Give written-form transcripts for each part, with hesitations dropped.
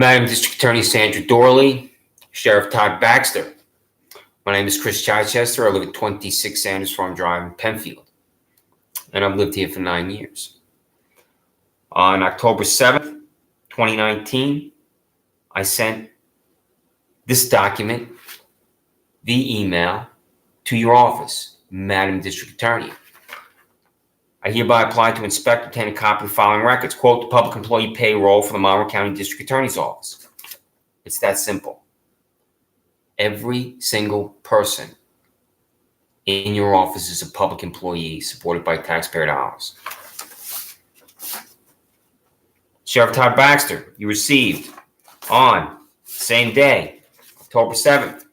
Madam District Attorney Sandra Doorley, Sheriff Todd Baxter. My name is Chris Chichester. I live at 26 Sanders Farm Drive in Penfield, and I've lived here for 9 years. On October 7th, 2019, I sent this document via email to your office, Madam District Attorney. I hereby apply to inspect, obtain a copy of the following records. Quote, the public employee payroll for the Monroe County District Attorney's Office. It's that simple. Every single person in your office is a public employee supported by taxpayer dollars. Sheriff Todd Baxter, you received on the same day, October 7th,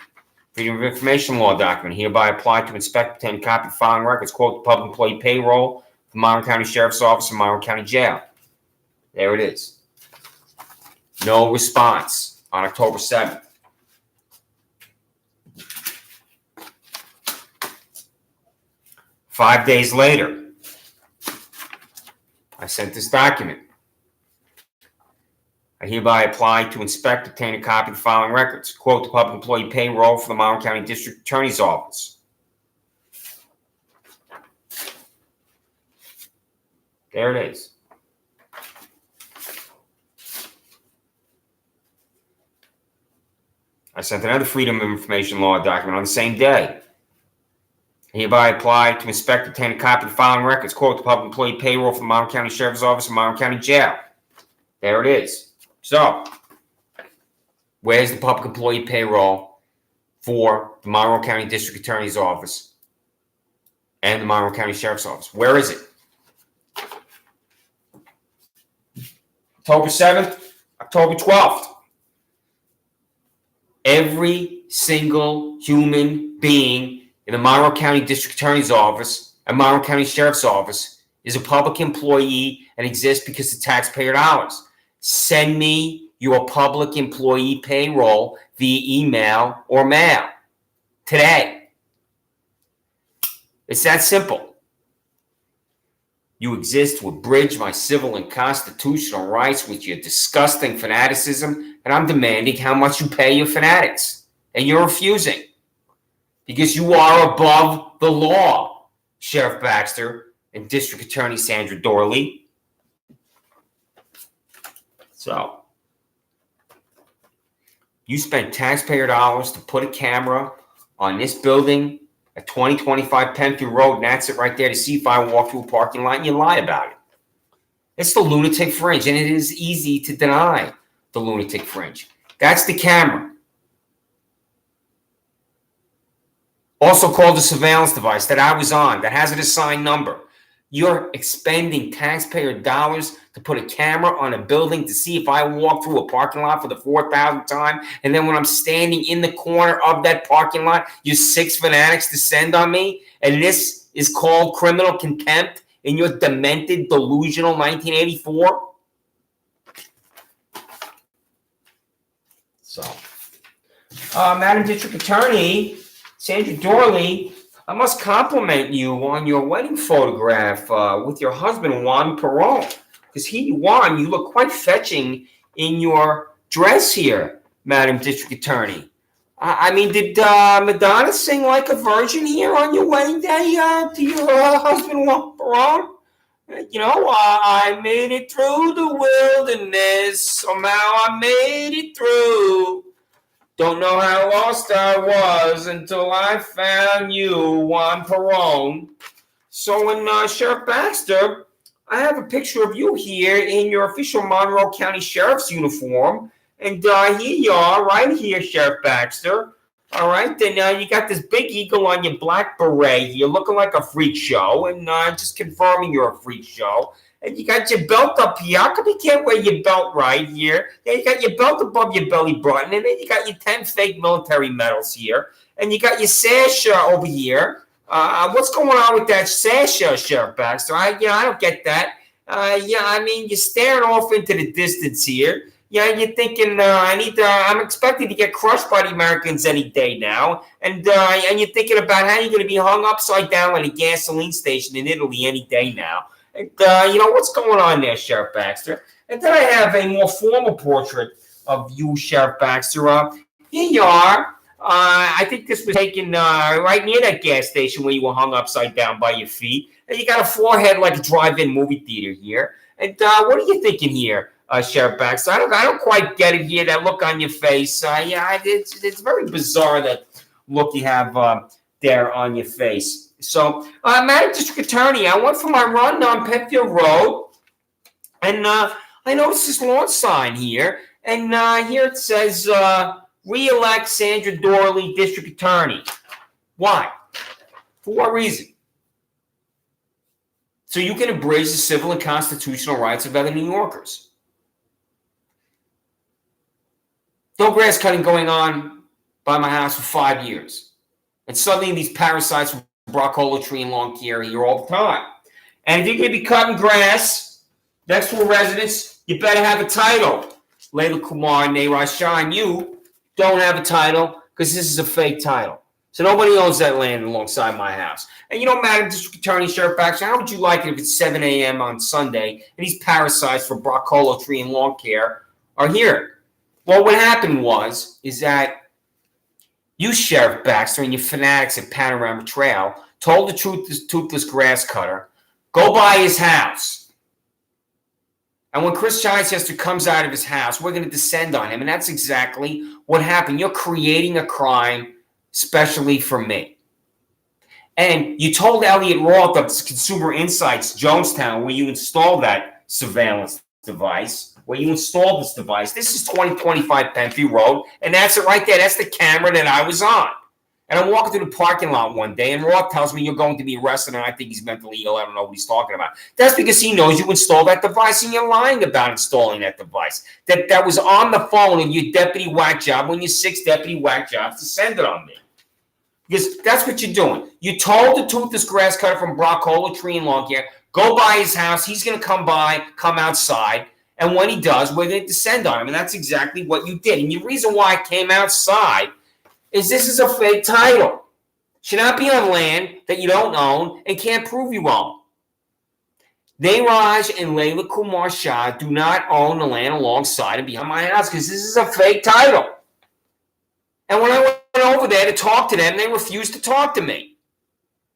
Freedom of Information Law document. Hereby apply to inspect, obtain a copy of the following records. Quote, the public employee payroll, the Monroe County Sheriff's Office and Monroe County Jail. There it is. No response on October 7th. Five days later, I sent this document. I hereby apply to inspect, obtain a copy of the following records. Quote, the public employee payroll for the Monroe County District Attorney's Office. There it is. I sent another Freedom of Information Law document on the same day. I hereby apply to inspect, obtain a copy of the following records. Quote, the public employee payroll for the Monroe County Sheriff's Office and Monroe County Jail. There it is. So, where's the public employee payroll for the Monroe County District Attorney's Office and the Monroe County Sheriff's Office? Where is it? October 7th, October 12th. Every single human being in the Monroe County District Attorney's Office and Monroe County Sheriff's Office is a public employee and exists because of taxpayer dollars. Send me your public employee payroll via email or mail today. It's that simple. You exist to abridge my civil and constitutional rights with your disgusting fanaticism, and I'm demanding how much you pay your fanatics. And you're refusing because you are above the law, Sheriff Baxter and District Attorney Sandra Doorley. So, you spent taxpayer dollars to put a camera on this building at 2025 Penfield Road, and that's it right there to see if I walk through a parking lot, and you lie about it. It's the lunatic fringe, and it is easy to deny the lunatic fringe. That's the camera. Also called a surveillance device that I was on, that has an assigned number. You're expending taxpayer dollars to put a camera on a building to see if I walk through a parking lot for the 4,000th time. And then when I'm standing in the corner of that parking lot, you 6 fanatics descend on me. And this is called criminal contempt in your demented, delusional 1984. So, Madam District Attorney, Sandra Doorley, I must compliment you on your wedding photograph with your husband, Juan Payroll. Because Juan, you look quite fetching in your dress here, Madam District Attorney. I mean, did Madonna sing like a virgin here on your wedding day to your husband, Juan Payroll? You know, I made it through the wilderness. Somehow I made it through. Don't know how lost I was until I found you, Juan Payroll. So in Sheriff Baxter, I have a picture of you here in your official Monroe County Sheriff's uniform. And here you are, right here, Sheriff Baxter. All right, then you got this big eagle on your black beret here, looking like a freak show. And just confirming you're a freak show. And you got your belt up here. How come you can't wear your belt right here? Yeah, you got your belt above your belly button. And then you got your 10 fake military medals here. And you got your sash over here. What's going on with that sash, Sheriff Baxter? I don't get that. I mean, you're staring off into the distance here. Yeah, you're thinking, I'm expecting to get crushed by the Americans any day now. And you're thinking about how you're going to be hung upside down at a gasoline station in Italy any day now. And, what's going on there, Sheriff Baxter? And then I have a more formal portrait of you, Sheriff Baxter. Here you are. I think this was taken right near that gas station where you were hung upside down by your feet. And you got a forehead like a drive-in movie theater here. And what are you thinking here, Sheriff Baxter? I don't quite get it here. That look on your face. Yeah, it's very bizarre, that look you have there on your face. So, Madam District Attorney, I went for my run on Penfield Road, and I noticed this lawn sign here, and here it says, re-elect Sandra Doorley, District Attorney. Why? For what reason? So you can abridge the civil and constitutional rights of other New Yorkers. No grass cutting going on by my house for 5 years. And suddenly these parasites from broccoli tree and lawn care are here all the time. And if you're going to be cutting grass next to a residence, you better have a title. Layla Kumar and Neeraj Shah, and you don't have a title because this is a fake title. So nobody owns that land alongside my house. And Madam District Attorney, Sheriff Baxter, how would you like it if it's 7 a.m. on Sunday and these parasites for broccoli tree and lawn care are here? Well, what happened is that you, Sheriff Baxter, and your fanatics at Panorama Trail told the toothless grass cutter, go by his house. And when Chris Chichester comes out of his house, we're going to descend on him. And that's exactly what happened. You're creating a crime especially for me. And you told Elliot Roth of Consumer Insights, Jonestown, where you installed that surveillance device, where you installed this device. This is 2025 Penfield Road, and that's it right there. That's the camera that I was on. And I'm walking through the parking lot one day, and Roth tells me you're going to be arrested, and I think he's mentally ill. I don't know what he's talking about. That's because he knows you installed that device, and you're lying about installing that device. That was on the phone of your deputy whack job when your 6 deputy whack jobs descended on me. Because that's what you're doing. You told the toothless grass cutter from broccoli tree and lawn care, go by his house. He's going to come outside. And when he does, we're going to descend on him. And that's exactly what you did. And the reason why I came outside is this is a fake title. Should not be on land that you don't own and can't prove you own. Neeraj and Layla Kumar Shah do not own the land alongside and behind my house because this is a fake title. And when I went over there to talk to them, they refused to talk to me.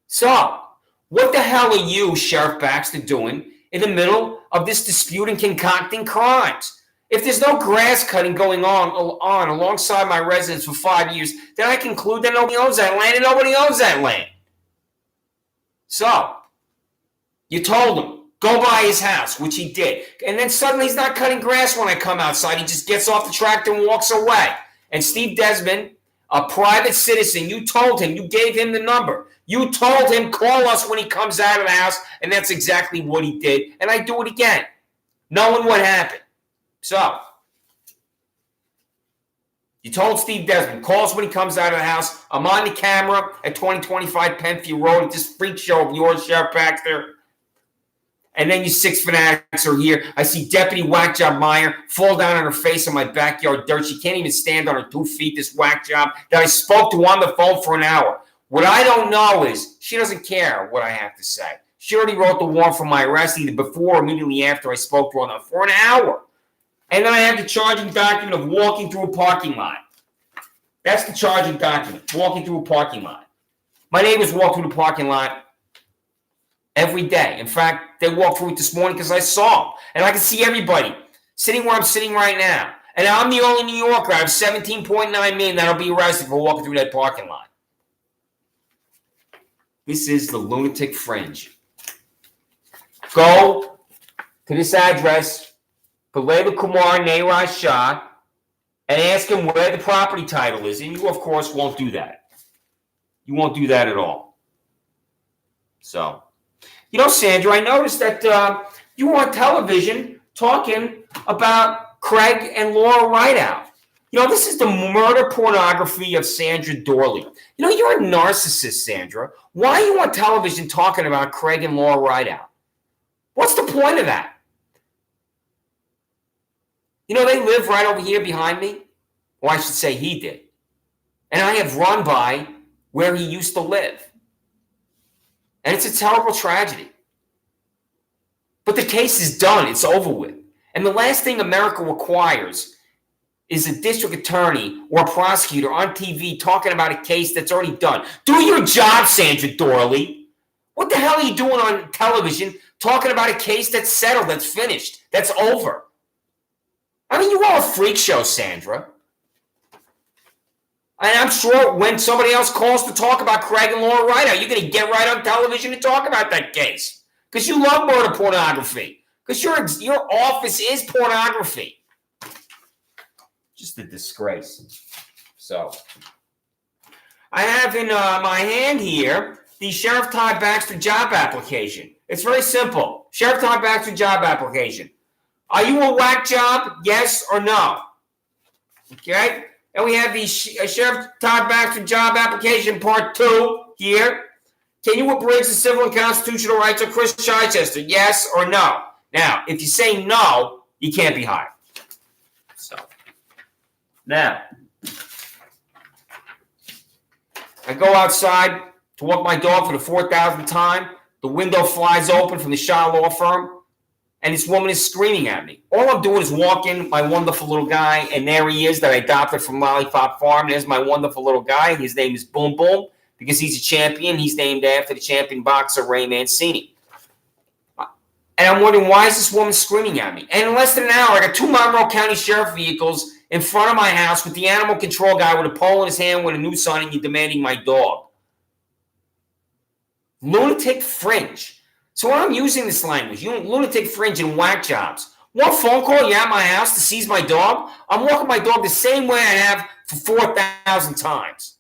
So, what the hell are you, Sheriff Baxter, doing in the middle of this dispute and concocting crimes? If there's no grass cutting going on alongside my residence for 5 years, then I conclude that nobody owns that land and nobody owns that land. So, you told him, go by his house, which he did. And then suddenly he's not cutting grass when I come outside. He just gets off the tractor and walks away. And Steve Desmond, a private citizen, you told him, you gave him the number. You told him, call us when he comes out of the house, and that's exactly what he did. And I do it again, knowing what happened. So, you told Steve Desmond, call us when he comes out of the house. I'm on the camera at 2025 Penfield Road at this freak show of yours, Sheriff Baxter. And then you 6 fanatics are here. I see Deputy Whack Job Meyer fall down on her face in my backyard dirt. She can't even stand on her 2 feet, this whack job that I spoke to on the phone for an hour. What I don't know is she doesn't care what I have to say. She already wrote the warrant for my arrest either before or immediately after I spoke to her for an hour. And then I have the charging document of walking through a parking lot. That's the charging document, walking through a parking lot. My neighbors walk through the parking lot every day. In fact, they walked through it this morning because I saw them. And I can see everybody sitting where I'm sitting right now. And I'm the only New Yorker out of 17.9 million that'll be arrested for walking through that parking lot. This is the lunatic fringe. Go to this address, Layla Kumar Neeraj Shah, and ask him where the property title is. And you, of course, won't do that. You won't do that at all. So, Sandra, I noticed that you were on television talking about Craig and Laura Rideout. This is the murder pornography of Sandra Doorley. You're a narcissist, Sandra. Why are you on television talking about Craig and Laura Rideout? What's the point of that? They live right over here behind me. Or I should say he did. And I have run by where he used to live. And it's a terrible tragedy. But the case is done. It's over with. And the last thing America requires is a district attorney or a prosecutor on TV talking about a case that's already done. Do your job, Sandra Doorley. What the hell are you doing on television talking about a case that's settled, that's finished, that's over? I mean, you are a freak show, Sandra. And I'm sure when somebody else calls to talk about Craig and Laura Wright, you're going to get right on television and talk about that case. Because you love murder pornography. Because your office is pornography. Just a disgrace. So, I have in my hand here the Sheriff Todd Baxter job application. It's very simple. Sheriff Todd Baxter job application. Are you a whack job? Yes or no? Okay? And we have the Sheriff Todd Baxter job application part 2 here. Can you abridge the civil and constitutional rights of Chris Chichester? Yes or no? Now, if you say no, you can't be hired. So, now, I go outside to walk my dog for the 4,000th time. The window flies open from the Shaw Law Firm, and this woman is screaming at me. All I'm doing is walking my wonderful little guy, and there he is that I adopted from Lollipop Farm. There's my wonderful little guy. His name is Boom Boom because he's a champion. He's named after the champion boxer Ray Mancini. And I'm wondering, why is this woman screaming at me? And in less than an hour, I got 2 Monroe County Sheriff vehicles in front of my house with the animal control guy with a pole in his hand with a noose on it and demanding my dog. Lunatic fringe. So when I'm using this language, you lunatic fringe and whack jobs. One phone call, you're at my house to seize my dog. I'm walking my dog the same way I have for 4,000 times.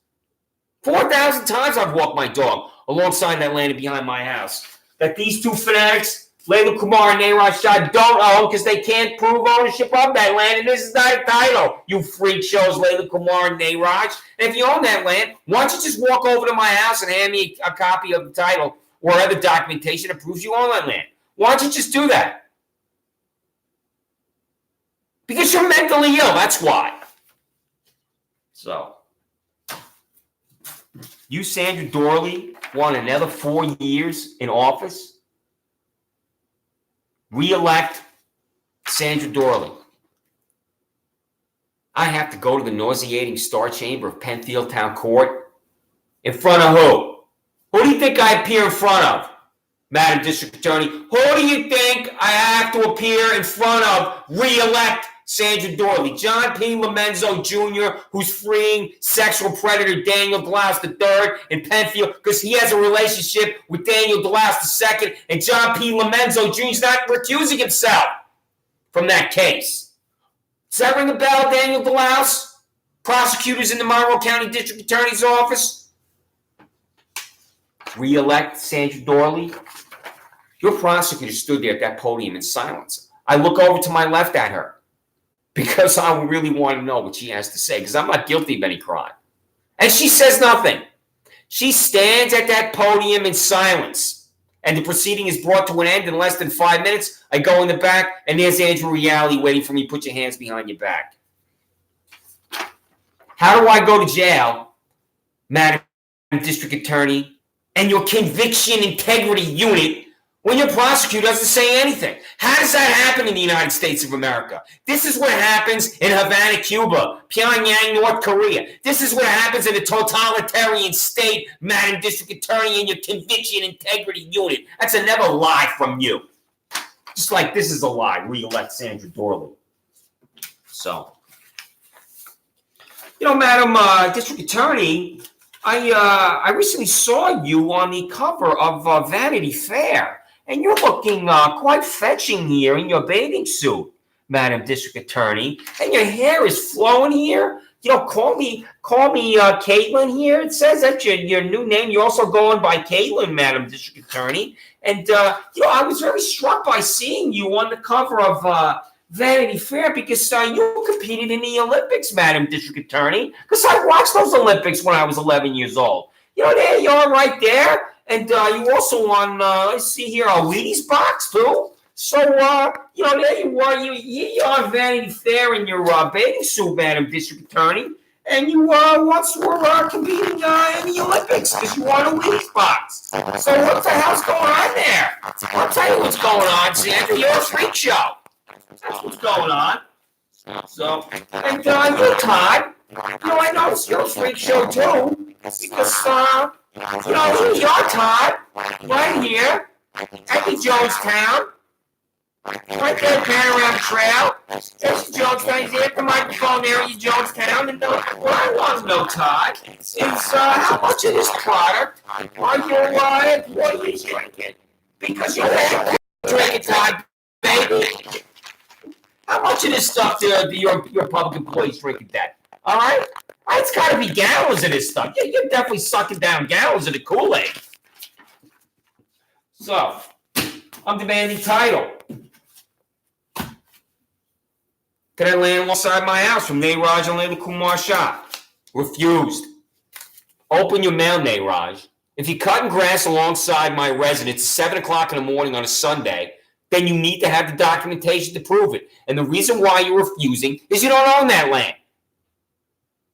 4,000 times I've walked my dog alongside that land behind my house. That these 2 fanatics, Layla Kumar and Nayraj Shah, don't own because they can't prove ownership of that land, and this is not a title, you freak shows, Layla Kumar and Nayraj. And if you own that land, why don't you just walk over to my house and hand me a copy of the title or other documentation that proves you own that land? Why don't you just do that? Because you're mentally ill, that's why. So, you, Sandra Doorley, want another 4 years in office? Re-elect Sandra Doorley. I have to go to the nauseating Star Chamber of Penfield Town Court. In front of who? Who do you think I appear in front of, Madam District Attorney? Who do you think I have to appear in front of? Re-elect Sandra Doorley. John P. Lomenzo Jr., who's freeing sexual predator Daniel DeLouse III in Penfield because he has a relationship with Daniel DeLouse II, and John P. Lomenzo Jr. is not recusing himself from that case. Does that ring a bell, Daniel DeLouse? Prosecutors in the Monroe County District Attorney's Office? Re-elect Sandra Doorley. Your prosecutor stood there at that podium in silence. I look over to my left at her because I really want to know what she has to say, because I'm not guilty of any crime. And she says nothing. She stands at that podium in silence. And the proceeding is brought to an end in less than 5 minutes. I go in the back, and there's Andrew Reale waiting for me. Put your hands behind your back. How do I go to jail, Madam District Attorney, and your conviction integrity unit when your prosecutor doesn't say anything? How does that happen in the United States of America? This is what happens in Havana, Cuba, Pyongyang, North Korea. This is what happens in a totalitarian state, Madam District Attorney, and your conviction integrity unit. That's another lie from you. Just like this is a lie. Re-elect Sandra Doorley. So, Madam District Attorney, I recently saw you on the cover of Vanity Fair. And you're looking quite fetching here in your bathing suit, Madam District Attorney. And your hair is flowing here. Call me Caitlin here. It says that's your new name. You're also going by Caitlin, Madam District Attorney. And, I was very struck by seeing you on the cover of Vanity Fair because you competed in the Olympics, Madam District Attorney. Because I watched those Olympics when I was 11 years old. There you are right there. And you also on, let's see here, a Wheaties box, too. So, there you are. You're on Vanity Fair in your bathing suit, Madam District Attorney. And you once were competing in the Olympics because you won a Wheaties box. So what the hell's going on there? I'll tell you what's going on, Sandra. You're a freak show. That's what's going on. So, and you, Todd, I noticed you're a freak show too, because, here you are, Todd, right here, at the Jonestown, right there at Panorama Trail. There's Jonestown. He's at the microphone there at Jonestown. And what I want to know, Todd, is how much of this product are your employees drinking? Because you're drinking, Todd, baby. How much of this stuff do your public employees drinking that? All right? It's got to be gallons of this stuff. You're definitely sucking down gallons of the Kool-Aid. So, I'm demanding title. To that land alongside my house from Nayraj and Layla Kumar Shah. Refused. Open your mail, Nayraj. If you're cutting grass alongside my residence at 7 o'clock in the morning on a Sunday, then you need to have the documentation to prove it. And the reason why you're refusing is you don't own that land.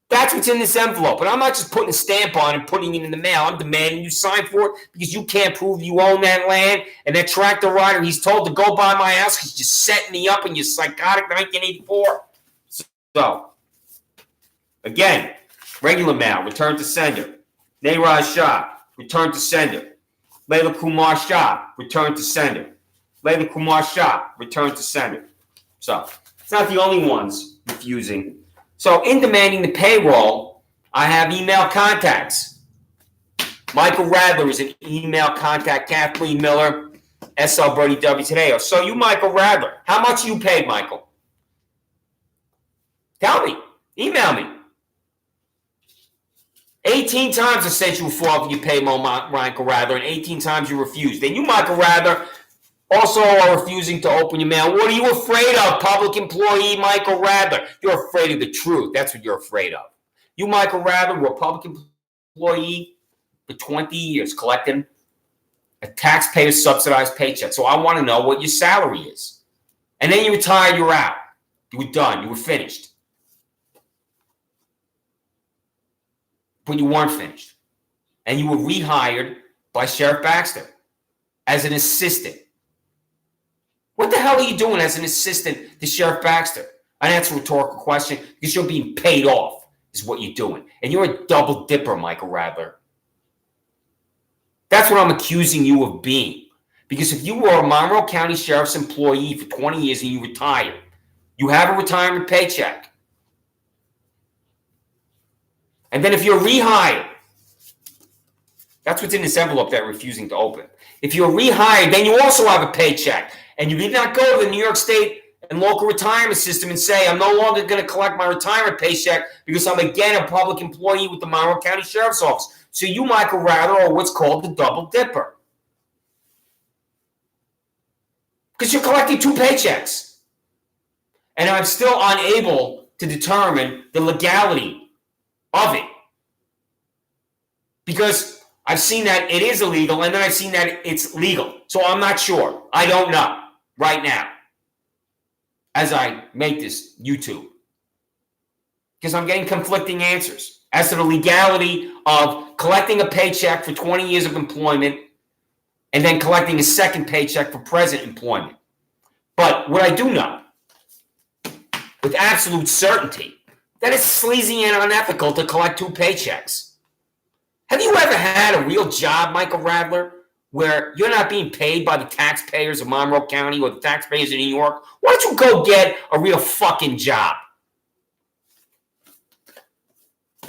That's what's in this envelope. And I'm not just putting a stamp on it and putting it in the mail. I'm demanding you sign for it because you can't prove you own that land. And that tractor rider, he's told to go by my house because you're setting me up in your psychotic 1984. So, again, regular mail, return to sender. Nayraj Shah, return to sender. Layla Kumar Shah, return to sender. Layla Kumar Shah, return to sender. So, it's not the only ones refusing. So, in demanding the payroll, I have email contacts. Michael Radler is an email contact. Kathleen Miller, SL Bernie W. Today. So, you, Michael Radler, how much you paid, Michael? Tell me. Email me. 18 times I sent you a form for you pay Michael Radler, and 18 times you refused. And you, Michael Radler, also are refusing to open your mail. What are you afraid of, public employee Michael Radler? You're afraid of the truth. That's what you're afraid of. You, Michael Radler, were a public employee for 20 years collecting a taxpayer-subsidized paycheck. So I want to know what your salary is. And then you retired, you were out. You were done. You were finished. But you weren't finished. And you were rehired by Sheriff Baxter as an assistant. What the hell are you doing as an assistant to Sheriff Baxter? And that's a rhetorical question because you're being paid off is what you're doing. And you're a double dipper, Michael Radler. That's what I'm accusing you of being. Because if you were a Monroe County Sheriff's employee for 20 years and you retired, you have a retirement paycheck. And then if you're rehired, that's what's in this envelope that I'm refusing to open. If you're rehired, then you also have a paycheck. And you did not go to the New York State and local retirement system and say, I'm no longer going to collect my retirement paycheck because I'm again a public employee with the Monroe County Sheriff's Office. So you, Michael Radler, are what's called the double dipper. Because you're collecting two paychecks. And I'm still unable to determine the legality of it. Because I've seen that it is illegal, and then I've seen that it's legal. So I'm not sure. I don't know right now as I make this YouTube. Because I'm getting conflicting answers as to the legality of collecting a paycheck for 20 years of employment and then collecting a second paycheck for present employment. But what I do know with absolute certainty that it's sleazy and unethical to collect two paychecks. Have you ever had a real job, Michael Radler, where you're not being paid by the taxpayers of Monroe County or the taxpayers of New York? Why don't you go get a real fucking job?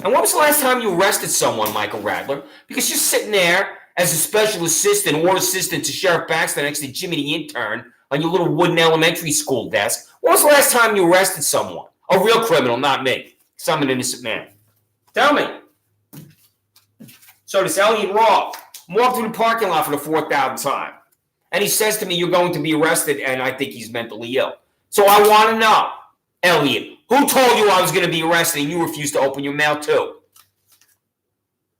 And when was the last time you arrested someone, Michael Radler? Because you're sitting there as a special assistant or assistant to Sheriff Baxter next to Jimmy the intern on your little wooden elementary school desk. When was the last time you arrested someone? A real criminal, not me. Some an innocent man. Tell me. So this Elliot Roth, I'm walking through the parking lot for the 4,000th time. And he says to me, you're going to be arrested, and I think he's mentally ill. So I want to know, Elliot, who told you I was going to be arrested and you refused to open your mail too?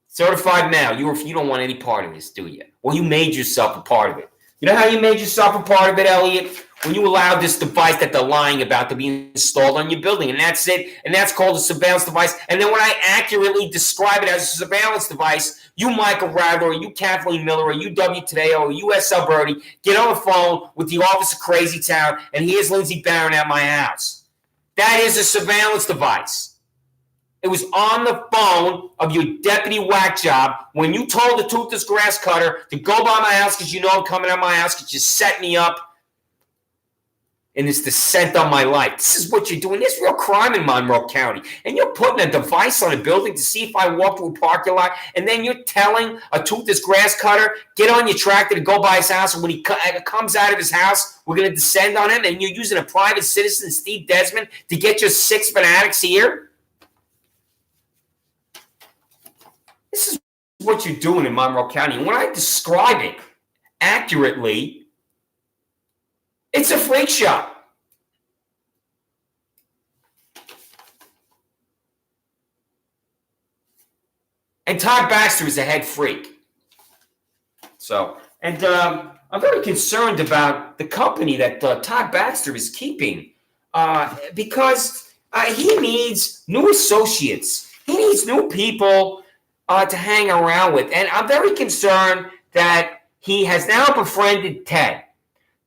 Certified mail. You don't want any part of this, do you? Well, you made yourself a part of it. You know how you made yourself a part of it, Elliot? When you allowed this device that they're lying about to be installed on your building. And that's it. And that's called a surveillance device. And then when I accurately describe it as a surveillance device, you, Michael Radler, or you, Kathleen Miller, or you, W. Today, or you, SL Birdie, get on the phone with the office of Crazy Town, and here's Lindsey Barron at my house. That is a surveillance device. It was on the phone of your deputy whack job when you told the toothless grass cutter to go by my house because you know I'm coming at my house because you set me up. And it's descent on my life. This is what you're doing. There's real crime in Monroe County. And you're putting a device on a building to see if I walk through a parking lot. And then you're telling a toothless grass cutter, get on your tractor to go by his house. And when he comes out of his house, we're going to descend on him. And you're using a private citizen, Steve Desmond, to get your 6 fanatics here. This is what you're doing in Monroe County. And when I describe it accurately, it's a freak show. And Todd Baxter is a head freak. So, and I'm very concerned about the company that Todd Baxter is keeping because he needs new associates. He needs new people to hang around with. And I'm very concerned that he has now befriended Ted.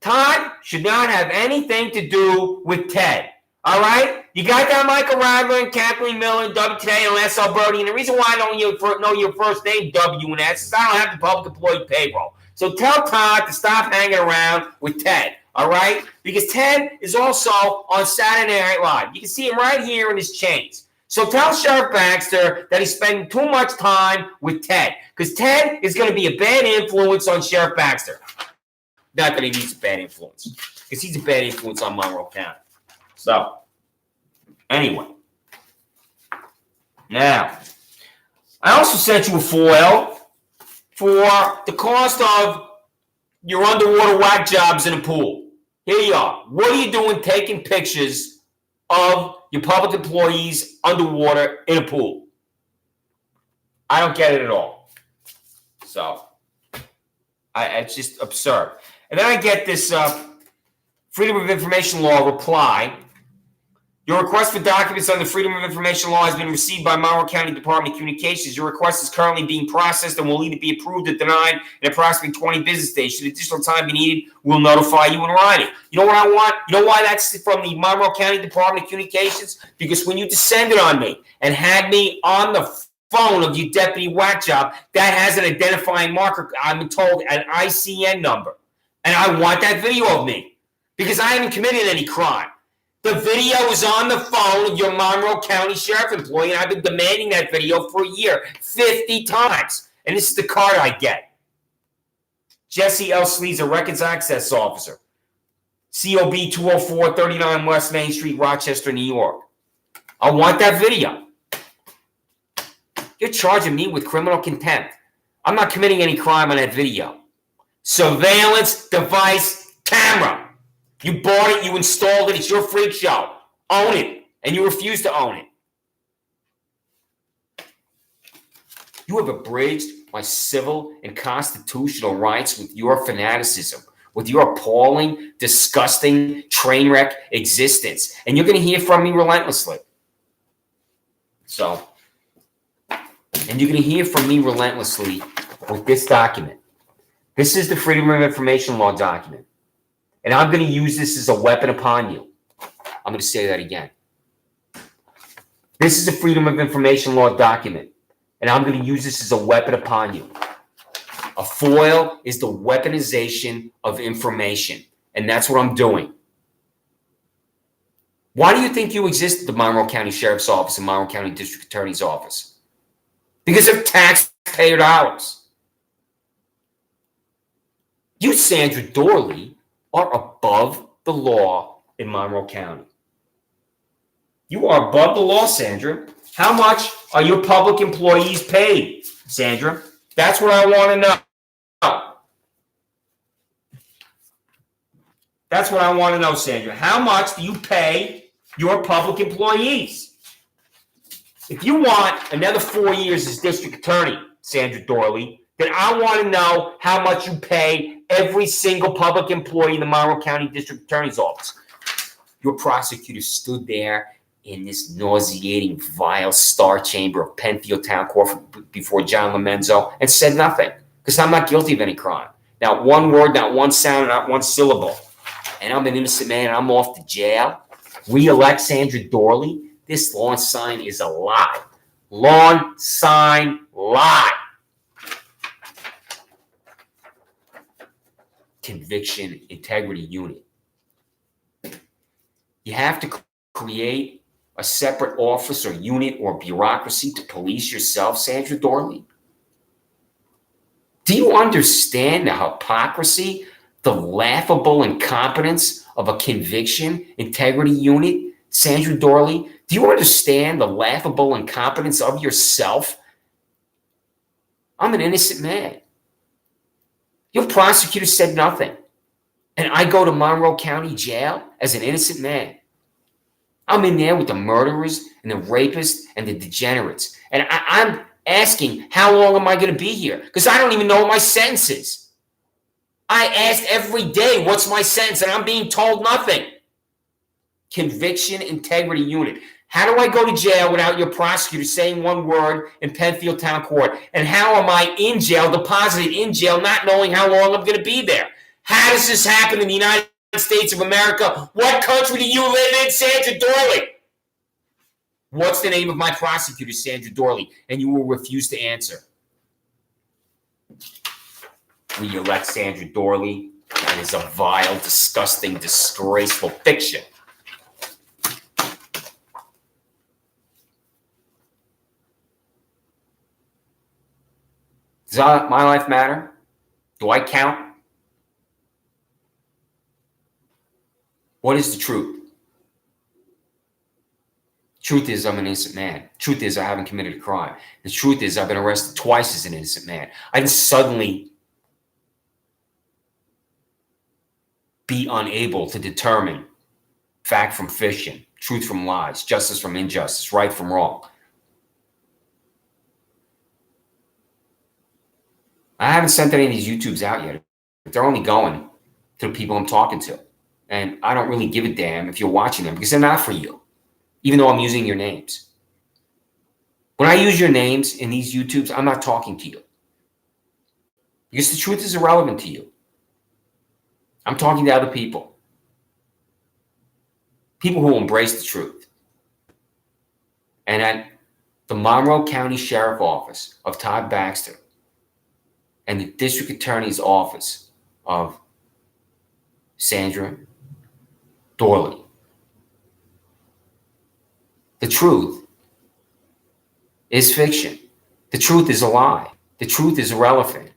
Todd should not have anything to do with Ted. All right? You got that Michael Radler and Kathleen Miller and W. Today and Les Alberti. And the reason why I don't know your first name, W and S, is I don't have the public employee payroll. So tell Todd to stop hanging around with Ted. All right? Because Ted is also on Saturday Night Live. You can see him right here in his chains. So tell Sheriff Baxter that he's spending too much time with Ted. Because Ted is going to be a bad influence on Sheriff Baxter. Not that he needs a bad influence, because he's a bad influence on Monroe County. So, anyway. Now, I also sent you a foil for the cost of your underwater whack jobs in a pool. Here you are. What are you doing taking pictures of your public employees underwater in a pool? I don't get it at all. So, it's just absurd. And then I get this Freedom of Information Law reply. Your request for documents under Freedom of Information Law has been received by Monroe County Department of Communications. Your request is currently being processed and will either be approved or denied in approximately 20 business days. Should additional time be needed, we'll notify you in writing. You know what I want? You know why that's from the Monroe County Department of Communications? Because when you descended on me and had me on the phone of your deputy whack job, that has an identifying marker, I've been told, an ICN number. And I want that video of me because I haven't committed any crime. The video is on the phone of your Monroe County Sheriff employee, and I've been demanding that video for a year, 50 times. And this is the card I get. Jesse L. Sleazer, Records Access Officer. COB 204 39 West Main Street, Rochester, New York. I want that video. You're charging me with criminal contempt. I'm not committing any crime on that video. Surveillance device camera. You bought it, you installed it, it's your freak show. Own it. And you refuse to own it. You have abridged my civil and constitutional rights with your fanaticism, with your appalling, disgusting, train wreck existence. And you're going to hear from me relentlessly. So, and you're going to hear from me relentlessly with this document. This is the Freedom of Information Law document. And I'm going to use this as a weapon upon you. I'm going to say that again. This is a Freedom of Information Law document. And I'm going to use this as a weapon upon you. A foil is the weaponization of information. And that's what I'm doing. Why do you think you exist at the Monroe County Sheriff's Office and Monroe County District Attorney's Office? Because of taxpayer dollars. You, Sandra Doorley, are above the law in Monroe County. You are above the law, Sandra. How much are your public employees paid, Sandra? That's what I want to know. That's what I want to know, Sandra. How much do you pay your public employees? If you want another 4 years as district attorney, Sandra Doorley, then I want to know how much you pay every single public employee in the Monroe County District Attorney's Office. Your prosecutor stood there in this nauseating, vile star chamber of Penfield Town Court before John Lomenzo and said nothing because I'm not guilty of any crime. Not one word, not one sound, not one syllable. And I'm an innocent man and I'm off to jail. Re-elect Sandra Doorley. This lawn sign is a lie. Lawn sign lie. Conviction Integrity Unit. You have to create a separate office or unit or bureaucracy to police yourself, Sandra Doorley? Do you understand the hypocrisy, the laughable incompetence of a conviction integrity unit, Sandra Doorley? Do you understand the laughable incompetence of yourself? I'm an innocent man. Your prosecutor said nothing. And I go to Monroe County Jail as an innocent man. I'm in there with the murderers and the rapists and the degenerates. And I'm asking, how long am I going to be here? Because I don't even know what my sentence is. I ask every day, what's my sentence? And I'm being told nothing. Conviction Integrity Unit. How do I go to jail without your prosecutor saying one word in Penfield Town Court? And how am I in jail, deposited in jail, not knowing how long I'm going to be there? How does this happen in the United States of America? What country do you live in, Sandra Doorley? What's the name of my prosecutor, Sandra Doorley? And you will refuse to answer. We elect Sandra Doorley. That is a vile, disgusting, disgraceful fiction. Does my life matter? Do I count? What is the truth? Truth is I'm an innocent man. Truth is I haven't committed a crime. The truth is I've been arrested twice as an innocent man. I didn't suddenly be unable to determine fact from fiction, truth from lies, justice from injustice, right from wrong. I haven't sent any of these YouTubes out yet. They're only going to the people I'm talking to. And I don't really give a damn if you're watching them because they're not for you, even though I'm using your names. When I use your names in these YouTubes, I'm not talking to you because the truth is irrelevant to you. I'm talking to other people, people who embrace the truth. And at the Monroe County Sheriff Office of Todd Baxter and the District Attorney's Office of Sandra Doorley, the truth is fiction. The truth is a lie. The truth is irrelevant.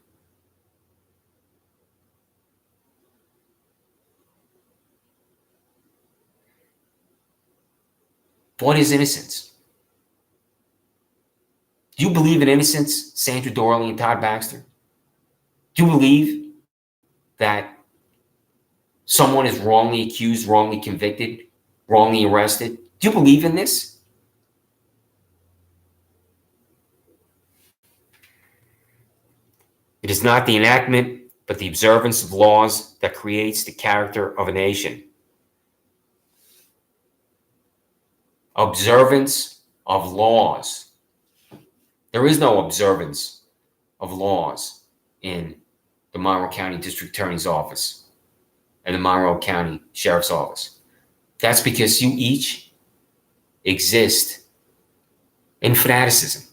What is innocence? Do you believe in innocence, Sandra Doorley and Todd Baxter? Do you believe that someone is wrongly accused, wrongly convicted, wrongly arrested? Do you believe in this? It is not the enactment, but the observance of laws that creates the character of a nation. Observance of laws. There is no observance of laws in the Monroe County District Attorney's Office and the Monroe County Sheriff's Office. That's because you each exist in fanaticism.